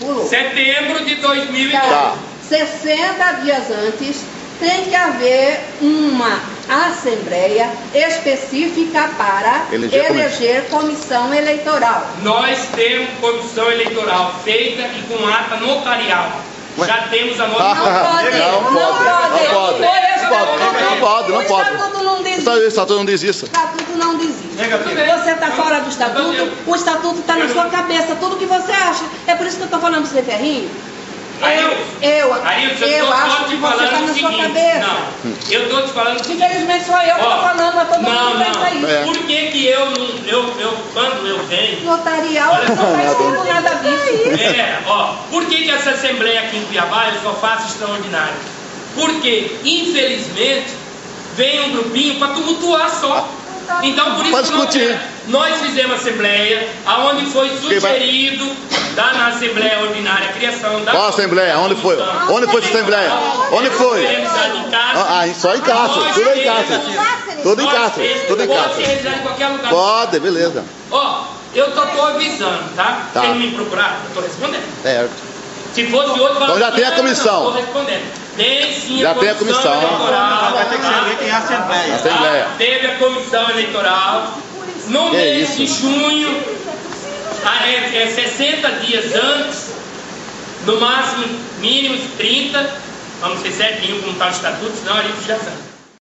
Pulou. Setembro de 2012. Tá. 60 dias antes tem que haver uma assembleia específica para eleger comissão eleitoral. Nós temos comissão eleitoral feita e com ata notarial. Já temos a nossa... Não pode. O estatuto não diz isso. O estatuto não diz isso. O estatuto não diz isso. Você está fora do estatuto, o estatuto está na sua cabeça, tudo que você acha. É por isso que eu estou falando para você, Ferrinho. Eu acho que você está na sua cabeça. Não, eu estou te falando o seguinte. Infelizmente sou eu que estou falando, mas todo mundo pensa isso. Por que eu quando eu venho... Notarial, não está escrito nada disso. Por que essa assembleia aqui em Cuiabá eu só faço extraordinária? Porque, infelizmente, vem um grupinho para tumultuar só. Então, por isso que nós fizemos assembleia, aonde foi sugerido na Assembleia Ordinária a criação da... Qual assembleia? Onde foi? Onde foi essa assembleia? Onde foi? Só em Castro, tudo em Castro. Tudo em Castro, tudo em Castro. Pode ser realizado em qualquer lugar. Pode, beleza. Eu tô avisando, tá? Se ele me procurar, eu tô respondendo. Certo. Se fosse outro... Então já tem a comissão. Eu tô respondendo. Tem sim já tem a comissão eleitoral. Vai ter que ser eleito em assembleia. Teve a comissão eleitoral. No mês de junho, 60 dias antes, no máximo, mínimo 30, vamos ser certinho como está o estatuto, senão a gente já sabe.